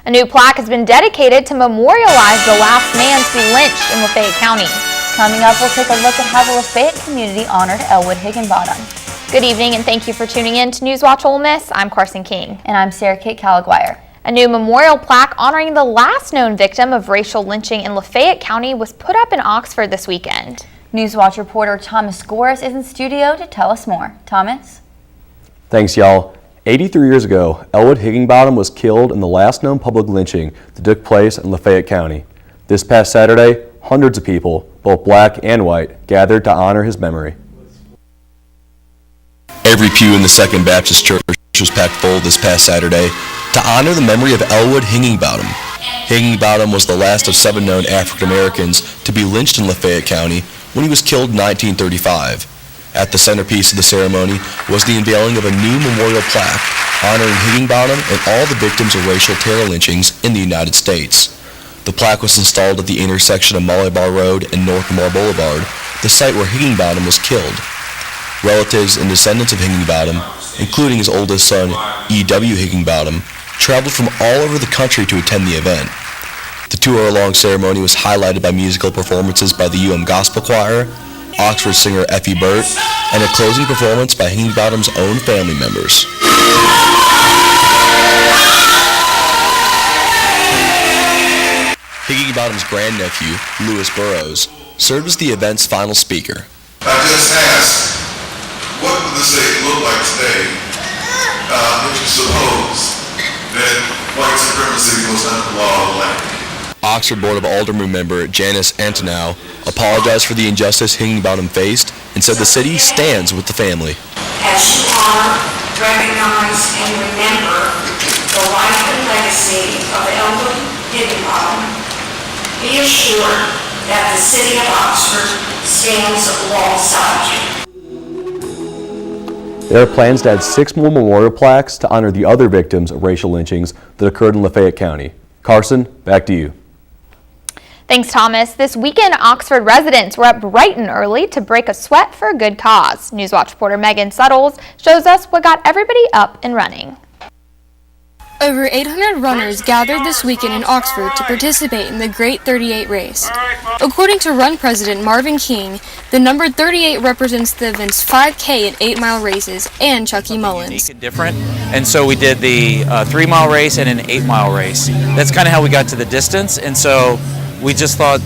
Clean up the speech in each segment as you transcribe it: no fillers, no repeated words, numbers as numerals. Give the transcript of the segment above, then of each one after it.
A new plaque has been dedicated to memorialize the last man to be lynched in Lafayette County. Coming up, we'll take a look at how the Lafayette community honored Elwood Higginbottom. Good evening and thank you for tuning in to NewsWatch Ole Miss. I'm Karsyn King. And I'm Sarah Kate Caliguire. A new memorial plaque honoring the last known victim of racial lynching in Lafayette County was put up in Oxford this weekend. NewsWatch reporter Thomas Goris is in studio to tell us more. Thomas? Thanks, y'all. 83 years ago, Elwood Higginbottom was killed in the last known public lynching that took place in Lafayette County. This past Saturday, hundreds of people, both black and white, gathered to honor his memory. Every pew in the Second Baptist Church was packed full this past Saturday to honor the memory of Elwood Higginbottom. Higginbottom was the last of 7 known African Americans to be lynched in Lafayette County when he was killed in 1935. At the centerpiece of the ceremony was the unveiling of a new memorial plaque honoring Higginbottom and all the victims of racial terror lynchings in the United States. The plaque was installed at the intersection of Malabar Road and North Lamar Boulevard, the site where Higginbottom was killed. Relatives and descendants of Higginbottom, including his oldest son, E.W. Higginbottom, traveled from all over the country to attend the event. The 2-hour-long ceremony was highlighted by musical performances by the UM Gospel Choir, Oxford singer Effie Burt, and a closing performance by Higginbottom's own family members. Higginbottom's grandnephew, Lewis Burrows, served as the event's final speaker. I just asked, what would the state look like today if you suppose that white supremacy was not the law of the land? Oxford Board of Aldermen member Janice Antonow apologized for the injustice Higginbottom faced and said the city stands with the family. As you honor, recognize, and remember the life and legacy of Elwood Higginbottom, be assured that the city of Oxford stands alongside you. There are plans to add 6 more memorial plaques to honor the other victims of racial lynchings that occurred in Lafayette County. Karsyn, back to you. Thanks, Thomas. This weekend, Oxford residents were up bright and early to break a sweat for a good cause. NewsWatch reporter Megan Suttles shows us what got everybody up and running. Over 800 runners gathered this weekend in Oxford to participate in the Great 38 race. According to Run President Marvin King, the number 38 represents the event's 5K and 8-mile races and Chucky Mullins. Unique and different, and so we did the 3-mile race and an 8-mile race. That's kind of how we got to the distance, and so we just thought,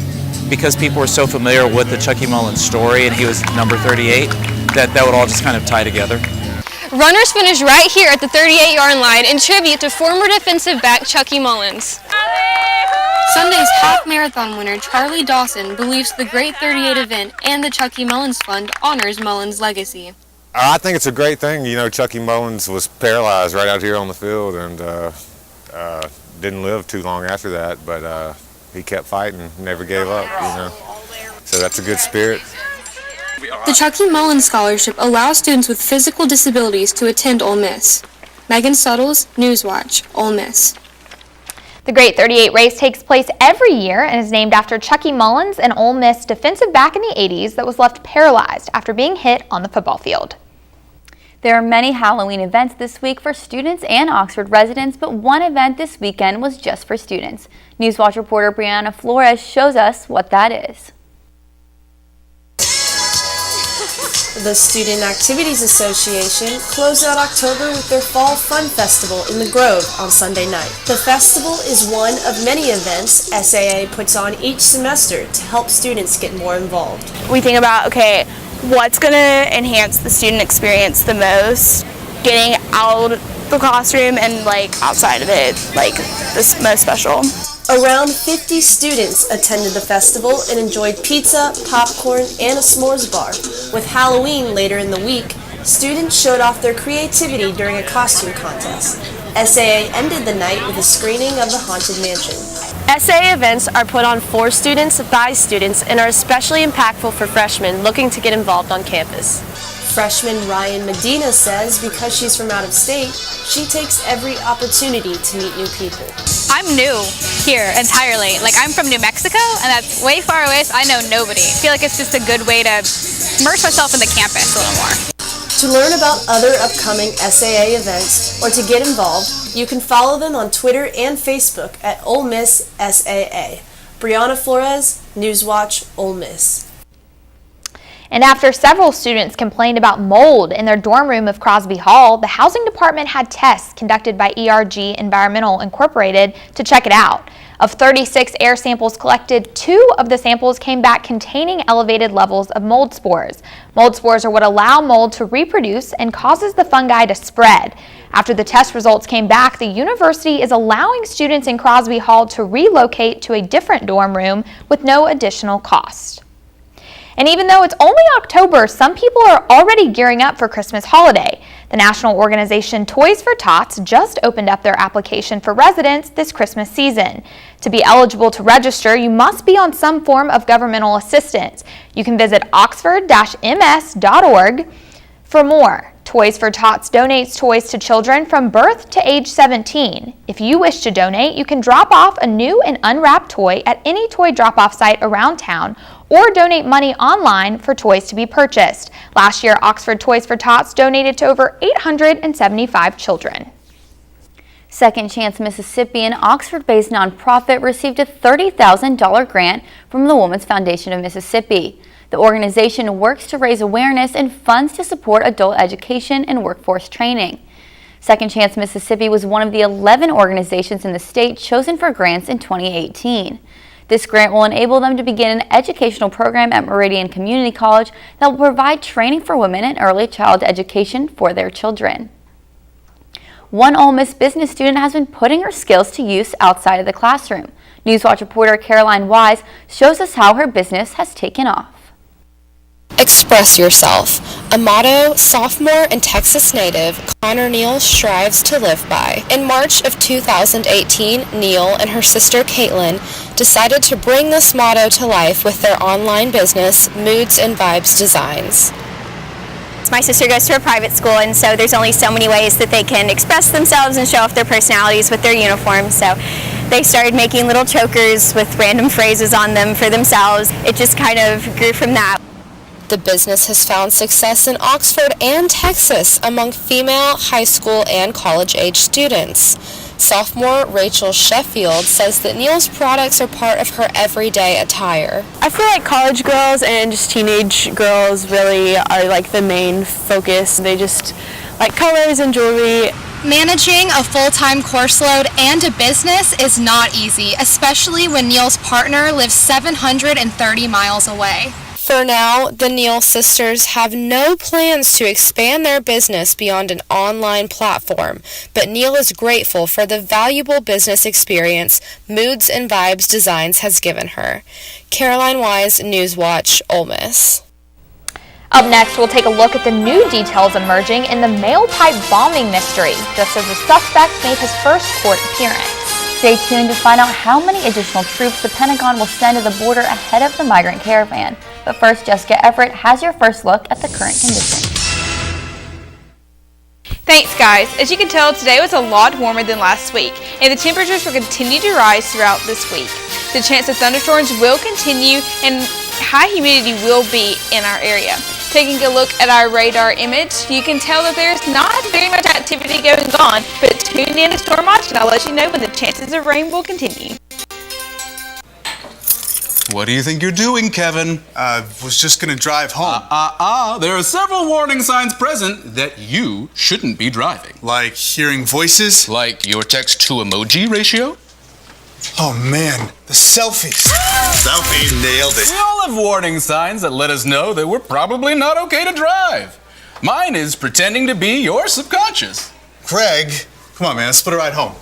because people were so familiar with the Chucky Mullins story and he was number 38, that would all just kind of tie together. Runners finished right here at the 38-yard line in tribute to former defensive back Chucky Mullins. Sunday's half-marathon winner Charlie Dawson believes the Great 38 event and the Chucky Mullins Fund honors Mullins' legacy. I think it's a great thing. You know, Chucky Mullins was paralyzed right out here on the field and didn't live too long after that, but he kept fighting, never gave up, you know. So that's a good spirit. The Chucky Mullins Scholarship allows students with physical disabilities to attend Ole Miss. Megan Suttles, NewsWatch, Ole Miss. The Great 38 race takes place every year and is named after Chucky Mullins, an Ole Miss defensive back in the 80s that was left paralyzed after being hit on the football field. There are many Halloween events this week for students and Oxford residents, but one event this weekend was just for students. NewsWatch reporter Brianna Flores shows us what that is. The Student Activities Association closed out October with their Fall Fun Festival in the Grove on Sunday night. The festival is one of many events SAA puts on each semester to help students get more involved. We think about, okay, what's going to enhance the student experience the most, getting out of the classroom and outside of it, this most special. Around 50 students attended the festival and enjoyed pizza, popcorn, and a s'mores bar. With Halloween later in the week, students showed off their creativity during a costume contest. SAA ended the night with a screening of The Haunted Mansion. SAA events are put on for students by students and are especially impactful for freshmen looking to get involved on campus. Freshman Ryan Medina says because she's from out of state, she takes every opportunity to meet new people. I'm new here entirely. I'm from New Mexico, and that's way far away, so I know nobody. I feel like it's just a good way to immerse myself in the campus a little more. To learn about other upcoming SAA events or to get involved, You can follow them on Twitter and Facebook at Ole Miss SAA. Brianna Flores, NewsWatch Ole Miss. And after several students complained about mold in their dorm room of Crosby Hall, the housing department had tests conducted by ERG Environmental Incorporated to check it out. Of 36 air samples collected, 2 of the samples came back containing elevated levels of mold spores. Mold spores are what allow mold to reproduce and causes the fungi to spread. After the test results came back, the university is allowing students in Crosby Hall to relocate to a different dorm room with no additional cost. And even though it's only October, some people are already gearing up for Christmas holiday. The national organization Toys for Tots just opened up their application for residents this Christmas season. To be eligible to register, you must be on some form of governmental assistance. You can visit oxford-ms.org for more. Toys for Tots donates toys to children from birth to age 17. If you wish to donate, you can drop off a new and unwrapped toy at any toy drop-off site around town or donate money online for toys to be purchased. Last year, Oxford Toys for Tots donated to over 875 children. Second Chance Mississippi, an Oxford-based nonprofit, received a $30,000 grant from the Women's Foundation of Mississippi. The organization works to raise awareness and funds to support adult education and workforce training. Second Chance Mississippi was one of the 11 organizations in the state chosen for grants in 2018. This grant will enable them to begin an educational program at Meridian Community College that will provide training for women in early child education for their children. One Ole Miss business student has been putting her skills to use outside of the classroom. NewsWatch reporter Caroline Wise shows us how her business has taken off. Express yourself, a motto sophomore and Texas native Connor Neal strives to live by. In March of 2018, Neal and her sister Caitlin decided to bring this motto to life with their online business, Moods and Vibes Designs. My sister goes to a private school, and so there's only so many ways that they can express themselves and show off their personalities with their uniforms. So they started making little chokers with random phrases on them for themselves. It just kind of grew from that. The business has found success in Oxford and Texas among female high school and college-age students. Sophomore Rachel Sheffield says that Neal's products are part of her everyday attire. I feel like college girls and just teenage girls really are like the main focus. They just like colors and jewelry. Managing a full-time course load and a business is not easy, especially when Neal's partner lives 730 miles away. For now, the Neal sisters have no plans to expand their business beyond an online platform, but Neal is grateful for the valuable business experience Moods and Vibes Designs has given her. Caroline Wise, NewsWatch Ole Miss. Up next, we'll take a look at the new details emerging in the mail pipe bombing mystery, just as the suspect made his first court appearance. Stay tuned to find out how many additional troops the Pentagon will send to the border ahead of the migrant caravan. But first, Jessica Everett has your first look at the current conditions. Thanks, guys. As you can tell, today was a lot warmer than last week, and the temperatures will continue to rise throughout this week. The chance of thunderstorms will continue, and high humidity will be in our area. Taking a look at our radar image, you can tell that there's not very much activity going on, but tune in to STORMWATCH and I'll let you know when the chances of rain will continue. What do you think you're doing, Kevin? I was just gonna drive home. There are several warning signs present that you shouldn't be driving. Like hearing voices? Like your text-to-emoji ratio? Oh man, the selfies. Selfie, nailed it. We all have warning signs that let us know that we're probably not okay to drive. Mine is pretending to be your subconscious. Craig, come on man, let's split a ride home.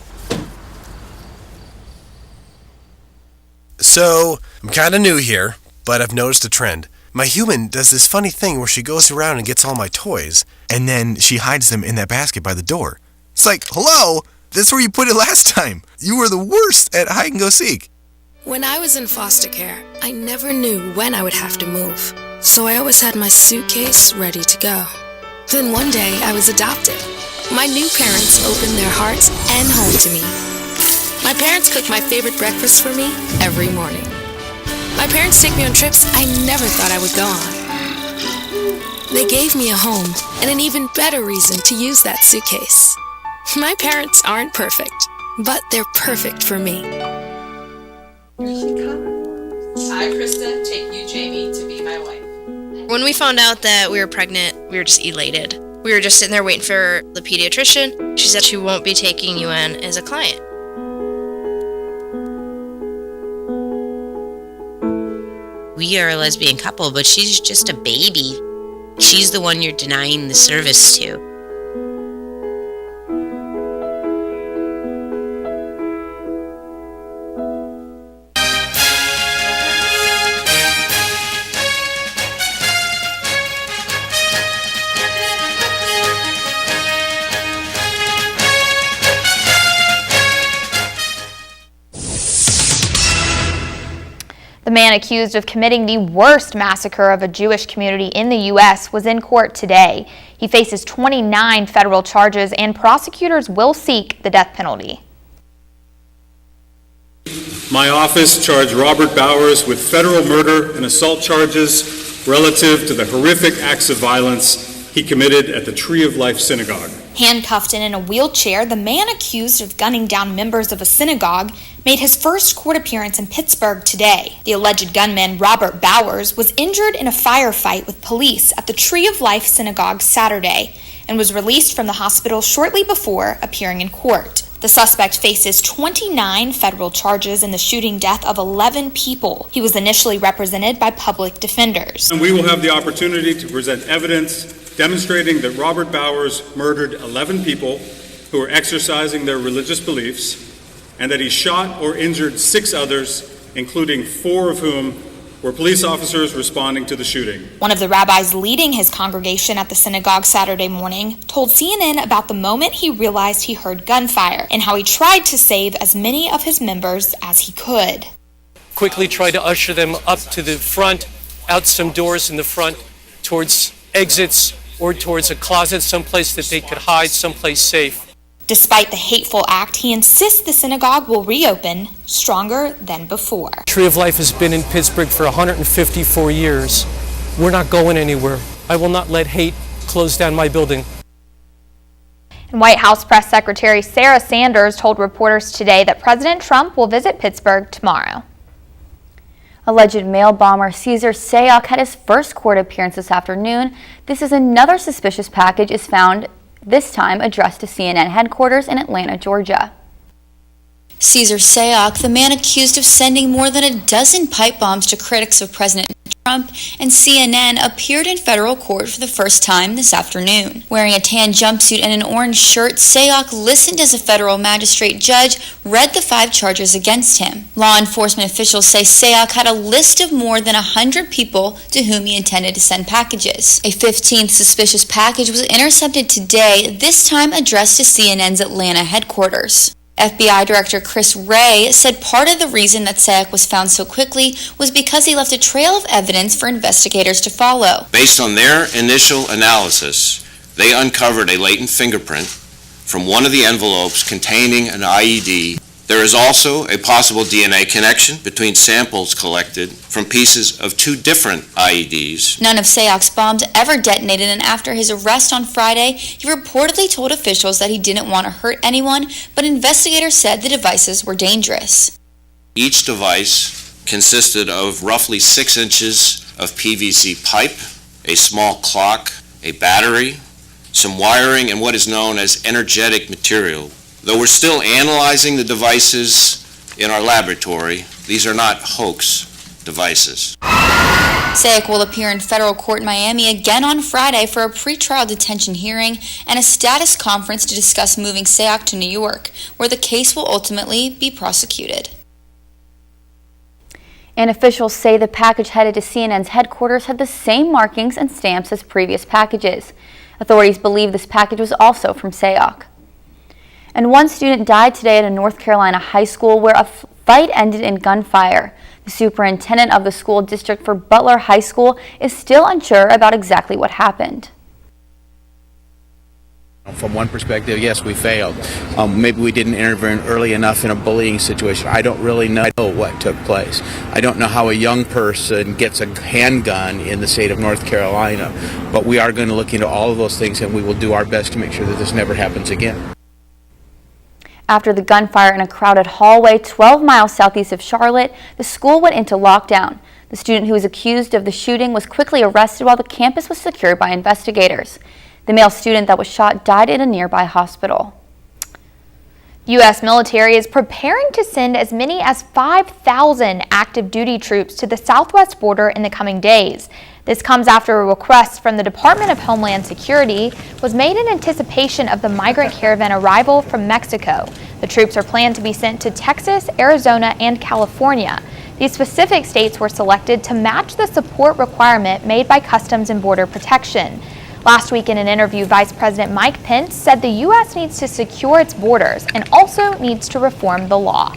So, I'm kind of new here, but I've noticed a trend. My human does this funny thing where she goes around and gets all my toys, and then she hides them in that basket by the door. It's like, hello, that's where you put it last time. You were the worst at hide and go seek. When I was in foster care, I never knew when I would have to move, so I always had my suitcase ready to go. Then one day, I was adopted. My new parents opened their hearts and home to me. My parents cook my favorite breakfast for me every morning. My parents take me on trips I never thought I would go on. They gave me a home and an even better reason to use that suitcase. My parents aren't perfect, but they're perfect for me. I, Krista, take you, Jamie, to be my wife. When we found out that we were pregnant, we were just elated. We were just sitting there waiting for the pediatrician. She said she won't be taking you in as a client. We are a lesbian couple, but she's just a baby. She's the one you're denying the service to. The man accused of committing the worst massacre of a Jewish community in the U.S. was in court today. He faces 29 federal charges, and prosecutors will seek the death penalty. My office charged Robert Bowers with federal murder and assault charges relative to the horrific acts of violence he committed at the Tree of Life Synagogue. Handcuffed and in a wheelchair, the man accused of gunning down members of a synagogue made his first court appearance in Pittsburgh today. The alleged gunman, Robert Bowers, was injured in a firefight with police at the Tree of Life Synagogue Saturday and was released from the hospital shortly before appearing in court. The suspect faces 29 federal charges in the shooting death of 11 people. He was initially represented by public defenders. And we will have the opportunity to present evidence demonstrating that Robert Bowers murdered 11 people who were exercising their religious beliefs, and that he shot or injured 6 others, including 4 of whom were police officers responding to the shooting. One of the rabbis leading his congregation at the synagogue Saturday morning told CNN about the moment he realized he heard gunfire and how he tried to save as many of his members as he could. Quickly tried to usher them up to the front, out some doors in the front, towards exits or towards a closet, someplace that they could hide, someplace safe. Despite the hateful act, he insists the synagogue will reopen stronger than before. Tree of Life has been in Pittsburgh for 154 years. We're not going anywhere. I will not let hate close down my building. And White House Press Secretary Sarah Sanders told reporters today that President Trump will visit Pittsburgh tomorrow. Alleged mail bomber Cesar Sayoc had his first court appearance this afternoon. This is another suspicious package is found, this time addressed to CNN headquarters in Atlanta, Georgia. Cesar Sayoc, the man accused of sending more than a dozen pipe bombs to critics of President Trump and CNN, appeared in federal court for the first time this afternoon. Wearing a tan jumpsuit and an orange shirt, Sayoc listened as a federal magistrate judge read the 5 charges against him. Law enforcement officials say Sayoc had a list of more than 100 people to whom he intended to send packages. A 15th suspicious package was intercepted today, this time addressed to CNN's Atlanta headquarters. FBI Director Chris Wray said part of the reason that Sayoc was found so quickly was because he left a trail of evidence for investigators to follow. Based on their initial analysis, they uncovered a latent fingerprint from one of the envelopes containing an IED. There is also a possible DNA connection between samples collected from pieces of 2 different IEDs. None of Sayoc's bombs ever detonated, and after his arrest on Friday, he reportedly told officials that he didn't want to hurt anyone, but investigators said the devices were dangerous. Each device consisted of roughly 6 inches of PVC pipe, a small clock, a battery, some wiring, and what is known as energetic material. Though we're still analyzing the devices in our laboratory, these are not hoax devices. Sayoc will appear in federal court in Miami again on Friday for a pretrial detention hearing and a status conference to discuss moving Sayoc to New York, where the case will ultimately be prosecuted. And officials say the package headed to CNN's headquarters had the same markings and stamps as previous packages. Authorities believe this package was also from Sayoc. And one student died today at a North Carolina high school where a fight ended in gunfire. The superintendent of the school district for Butler High School is still unsure about exactly what happened. From one perspective, yes, we failed. Maybe we didn't intervene early enough in a bullying situation. I don't really know what took place. I don't know how a young person gets a handgun in the state of North Carolina, but we are going to look into all of those things, and we will do our best to make sure that this never happens again. After the gunfire in a crowded hallway 12 miles southeast of Charlotte, the school went into lockdown. The student who was accused of the shooting was quickly arrested while the campus was secured by investigators. The male student that was shot died in a nearby hospital. U.S. military is preparing to send as many as 5,000 active duty troops to the southwest border in the coming days. This comes after a request from the Department of Homeland Security was made in anticipation of the migrant caravan arrival from Mexico. The troops are planned to be sent to Texas, Arizona, and California. These specific states were selected to match the support requirement made by Customs and Border Protection. Last week in an interview, Vice President Mike Pence said the U.S. needs to secure its borders and also needs to reform the law.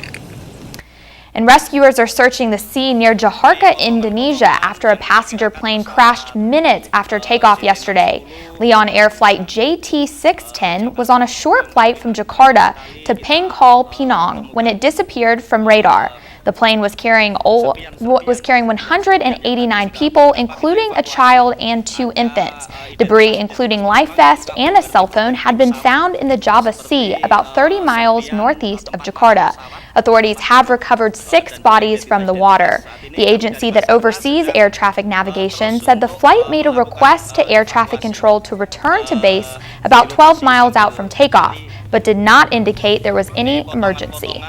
And rescuers are searching the sea near Jakarta, Indonesia, after a passenger plane crashed minutes after takeoff yesterday. Leon Air Flight JT610 was on a short flight from Jakarta to Pangkal, Pinang, when it disappeared from radar. The plane was carrying 189 people, including a child and 2 infants. Debris, including life vest and a cell phone, had been found in the Java Sea, about 30 miles northeast of Jakarta. Authorities have recovered 6 bodies from the water. The agency that oversees air traffic navigation said the flight made a request to air traffic control to return to base about 12 miles out from takeoff, but did not indicate there was any emergency.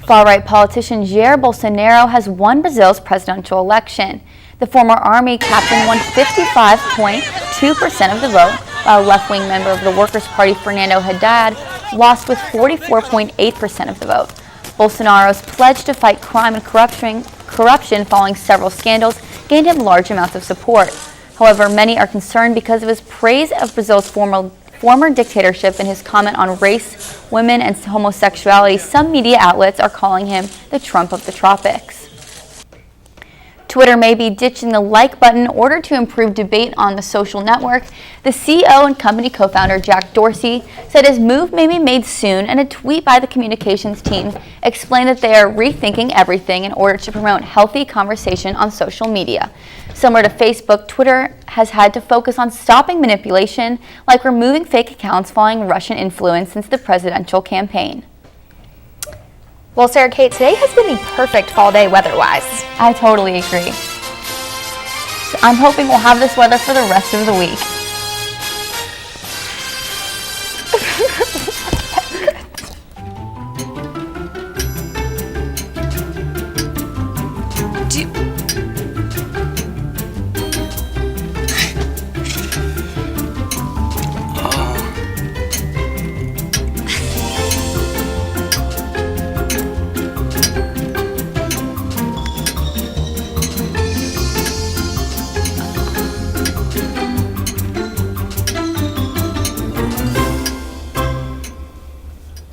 Far-right politician Jair Bolsonaro has won Brazil's presidential election. The former army captain won 55.2% of the vote, while a left-wing member of the Workers' Party, Fernando Haddad, lost with 44.8% of the vote. Bolsonaro's pledge to fight crime and corruption following several scandals gained him large amounts of support. However, many are concerned because of his praise of Brazil's former dictatorship and his comment on race, women, and homosexuality. Some media outlets are calling him the Trump of the tropics. Twitter may be ditching the like button in order to improve debate on the social network. The CEO and company co-founder Jack Dorsey said his move may be made soon, and a tweet by the communications team explained that they are rethinking everything in order to promote healthy conversation on social media. Similar to Facebook, Twitter has had to focus on stopping manipulation, like removing fake accounts following Russian influence since the presidential campaign. Well, Sarah Kate, today has been the perfect fall day weather-wise. I totally agree. So I'm hoping we'll have this weather for the rest of the week.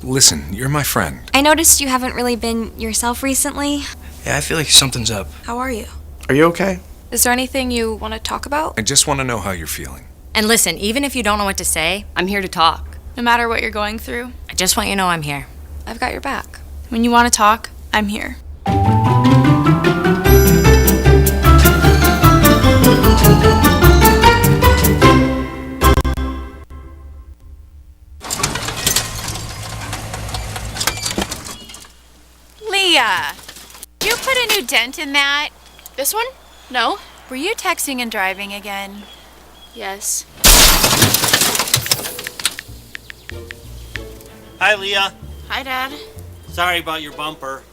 Listen, you're my friend. I noticed you haven't really been yourself recently. Yeah, I feel like something's up. How are you? Are you okay? Is there anything you want to talk about? I just want to know how you're feeling. And listen, even if you don't know what to say, I'm here to talk. No matter what you're going through, I just want you to know I'm here. I've got your back. When you want to talk, I'm here. Leah, you put a new dent in that. This one? No. Were you texting and driving again? Yes. Hi, Leah. Hi, Dad. Sorry about your bumper.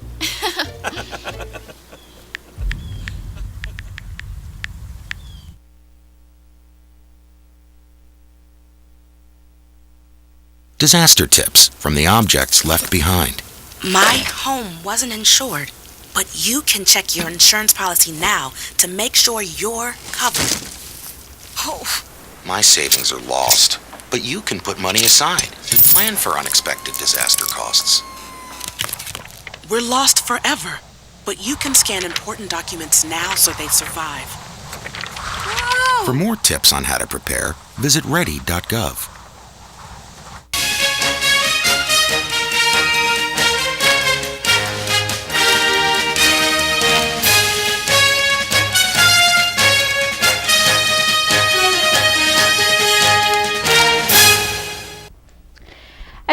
Disaster tips from the objects left behind. My home wasn't insured, but you can check your insurance policy now to make sure you're covered. Oh. My savings are lost, but you can put money aside and plan for unexpected disaster costs. We're lost forever, but you can scan important documents now so they survive. For more tips on how to prepare, visit ready.gov.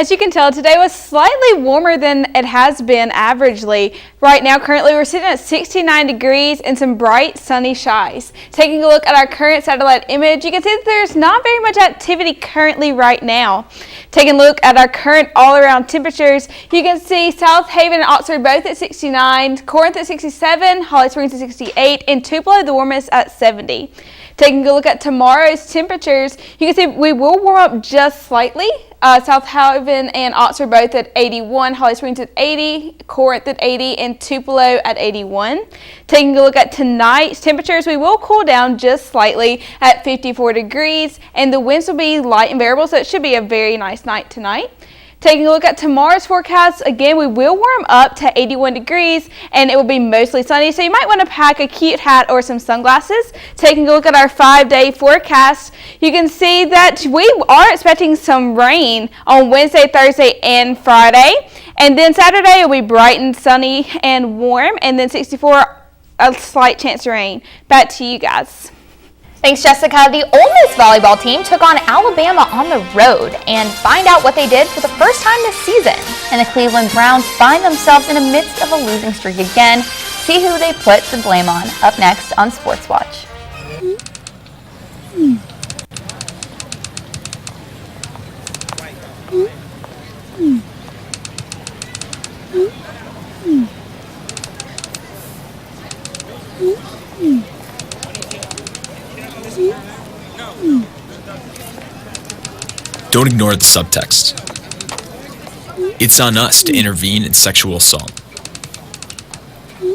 As you can tell, today was slightly warmer than it has been averagely. Right now, currently, we're sitting at 69 degrees and some bright sunny skies. Taking a look at our current satellite image, you can see that there's not very much activity currently right now. Taking a look at our current all-around temperatures, you can see South Haven and Oxford both at 69, Corinth at 67, Holly Springs at 68, and Tupelo, the warmest, at 70. Taking a look at tomorrow's temperatures, you can see we will warm up just slightly. South Haven and Oxford both at 81, Holly Springs at 80, Corinth at 80, and Tupelo at 81. Taking a look at tonight's temperatures, we will cool down just slightly at 54 degrees, and the winds will be light and variable, so it should be a very nice night tonight. Taking a look at tomorrow's forecast, again, we will warm up to 81 degrees and it will be mostly sunny, so you might want to pack a cute hat or some sunglasses. Taking a look at our 5-day forecast, you can see that we are expecting some rain on Wednesday, Thursday, and Friday. And then Saturday it will be bright and sunny and warm, and then 64, a slight chance of rain. Back to you guys. Thanks, Jessica. The Ole Miss volleyball team took on Alabama on the road, and find out what they did for the first time this season. And the Cleveland Browns find themselves in the midst of a losing streak again. See who they put the blame on up next on Sports Watch. Don't ignore the subtext. It's on us to intervene in sexual assault.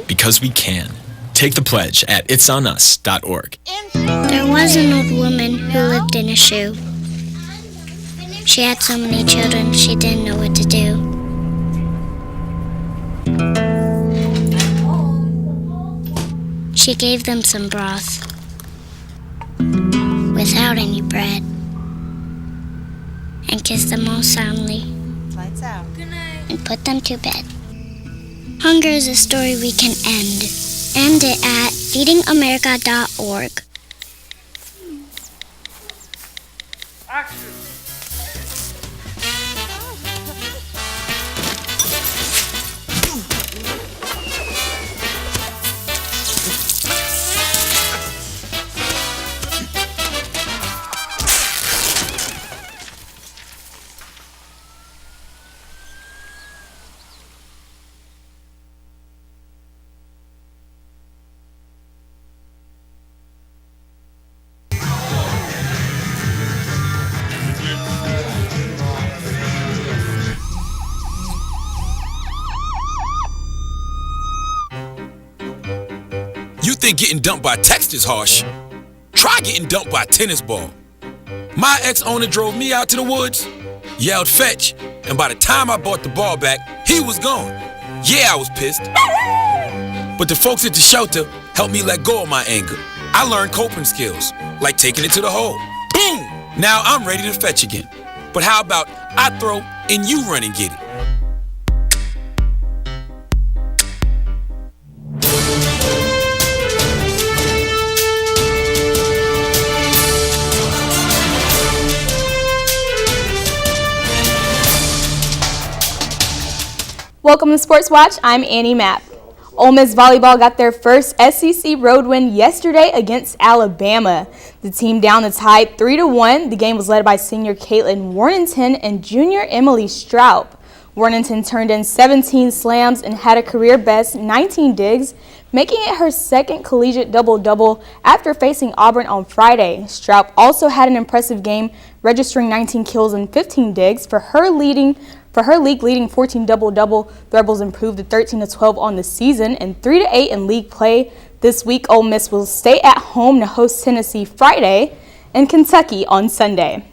Because we can. Take the pledge at itsonus.org. There was an old woman who lived in a shoe. She had so many children, she didn't know what to do. She gave them some broth without any bread, and kissed them all soundly, and put them to bed. Hunger is a story we can end. End it at feedingamerica.org. You think getting dumped by text is harsh? Try getting dumped by a tennis ball. My ex-owner drove me out to the woods, yelled fetch, and by the time I brought the ball back, he was gone. Yeah, I was pissed. But the folks at the shelter helped me let go of my anger. I learned coping skills, like taking it to the hole. Boom! Now I'm ready to fetch again. But how about I throw and you run and get it? Welcome to Sports Watch. I'm Annie Mapp. Ole Miss volleyball got their first SEC road win yesterday against Alabama. The team down the tide 3-1. The game was led by senior Caitlin Warnington and junior Emily Stroup. Warnington turned in 17 slams and had a career best 19 digs, making it her second collegiate double-double after facing Auburn on Friday. Stroup also had an impressive game, registering 19 kills and 15 digs for her league-leading 14 double-double. The Rebels improved to 13-12 on the season and 3-8 in league play. This week, Ole Miss will stay at home to host Tennessee Friday and Kentucky on Sunday.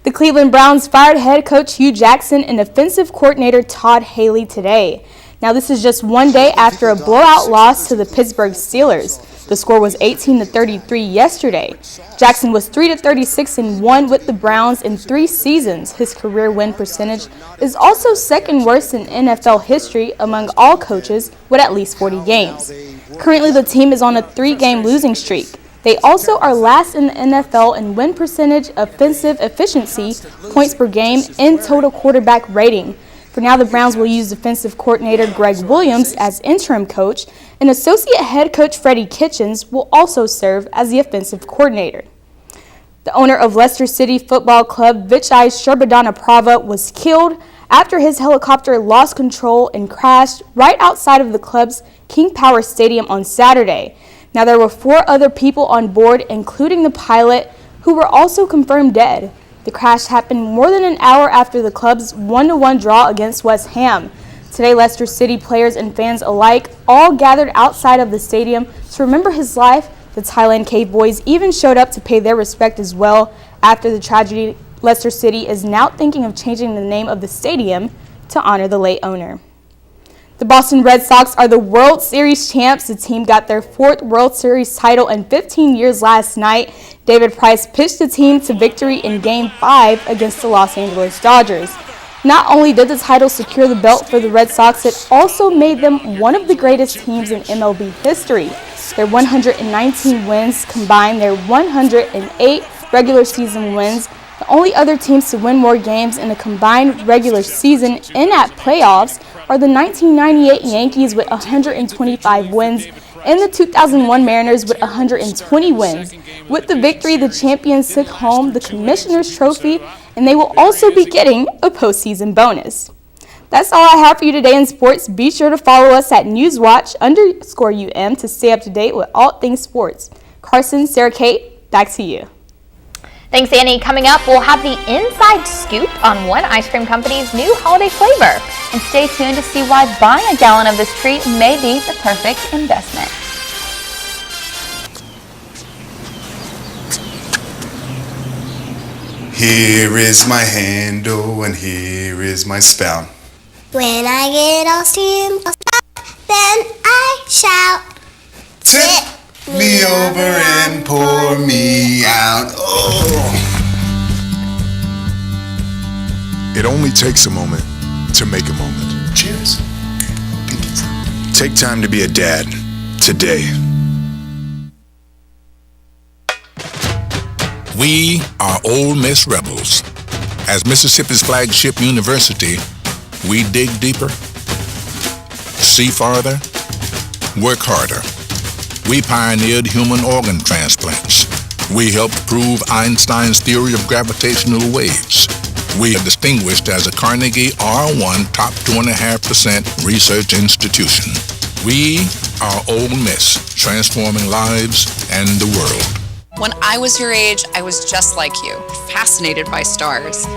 The Cleveland Browns fired head coach Hugh Jackson and offensive coordinator Todd Haley today. Now, this is just one day after a blowout loss to the Pittsburgh Steelers. The score was 18-33 yesterday. Jackson was 3-36-1 with the Browns in 3 seasons. His career win percentage is also second worst in NFL history among all coaches with at least 40 games. Currently, the team is on a 3-game losing streak. They also are last in the NFL in win percentage, offensive efficiency, points per game, and total quarterback rating. For now, the Browns will use defensive coordinator Greg Williams as interim coach, and associate head coach Freddie Kitchens will also serve as the offensive coordinator. The owner of Leicester City Football Club, Vichai Sherbadana-Prava, was killed after his helicopter lost control and crashed right outside of the club's King Power Stadium on Saturday. Now, there were 4 other people on board, including the pilot, who were also confirmed dead. The crash happened more than an hour after the club's 1-1 draw against West Ham. Today, Leicester City players and fans alike all gathered outside of the stadium to remember his life. The Thailand Cave Boys even showed up to pay their respect as well. After the tragedy, Leicester City is now thinking of changing the name of the stadium to honor the late owner. The Boston Red Sox are the World Series champs. The team got their 4th World Series title in 15 years last night. David Price pitched the team to victory in Game 5 against the Los Angeles Dodgers. Not only did the title secure the belt for the Red Sox, it also made them one of the greatest teams in MLB history. Their 119 wins combined their 108 regular season wins. The only other teams to win more games in a combined regular season and at playoffs are the 1998 Yankees with 125 wins and the 2001 Mariners with 120 wins. With the victory, the champions took home the Commissioner's Trophy, and they will also be getting a postseason bonus. That's all I have for you today in sports. Be sure to follow us at NewsWatch_UM to stay up to date with all things sports. Karsyn, Sarah Kate, back to you. Thanks, Annie. Coming up, we'll have the inside scoop on one ice cream company's new holiday flavor. And stay tuned to see why buying a gallon of this treat may be the perfect investment. Here is my handle and here is my spout. When I get all steamed, then I shout, Tip me over and pour me out. Oh. It only takes a moment to make a moment. Cheers. Take time to be a dad today. We are Ole Miss Rebels. As Mississippi's flagship university, we dig deeper, see farther, work harder. We pioneered human organ transplants. We helped prove Einstein's theory of gravitational waves. We are distinguished as a Carnegie R1 top 2.5% research institution. We are Ole Miss, transforming lives and the world. When I was your age, I was just like you, fascinated by stars.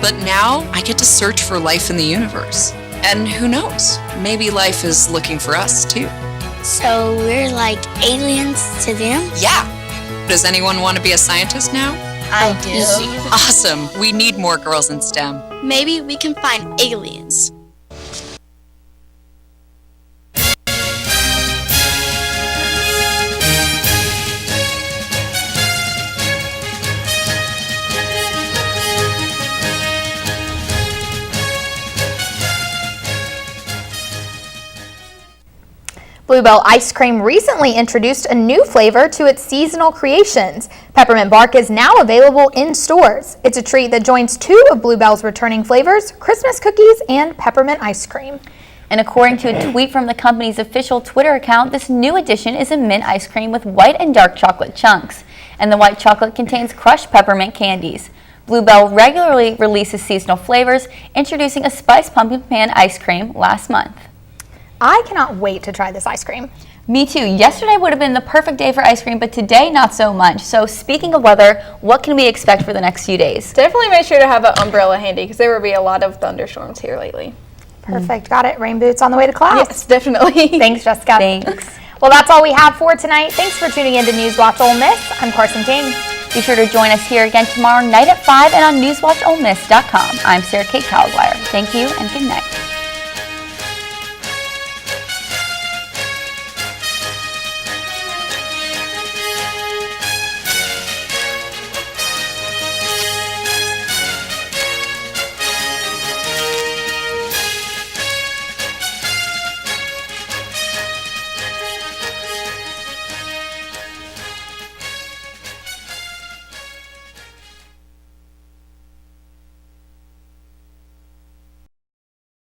But now I get to search for life in the universe. And who knows, maybe life is looking for us too. So we're like aliens to them? Yeah. Does anyone want to be a scientist now? I do. Awesome. We need more girls in STEM. Maybe we can find aliens. Bluebell Ice Cream recently introduced a new flavor to its seasonal creations. Peppermint Bark is now available in stores. It's a treat that joins 2 of Bluebell's returning flavors, Christmas cookies and peppermint ice cream. And according to a tweet from the company's official Twitter account, this new addition is a mint ice cream with white and dark chocolate chunks. And the white chocolate contains crushed peppermint candies. Bluebell regularly releases seasonal flavors, introducing a spiced pumpkin pan ice cream last month. I cannot wait to try this ice cream. Me too. Yesterday would have been the perfect day for ice cream, but today not so much. So speaking of weather, what can we expect for the next few days? Definitely make sure to have an umbrella handy because there will be a lot of thunderstorms here lately. Perfect. Got it. Rain boots on the way to class. Yes, definitely. Thanks, Jessica. Thanks. Well, that's all we have for tonight. Thanks for tuning in to NewsWatch Ole Miss. I'm Karsyn King. Be sure to join us here again tomorrow night at 5 and on NewsWatchOleMiss.com. I'm Sarah Kate Caliguire. Thank you and good night.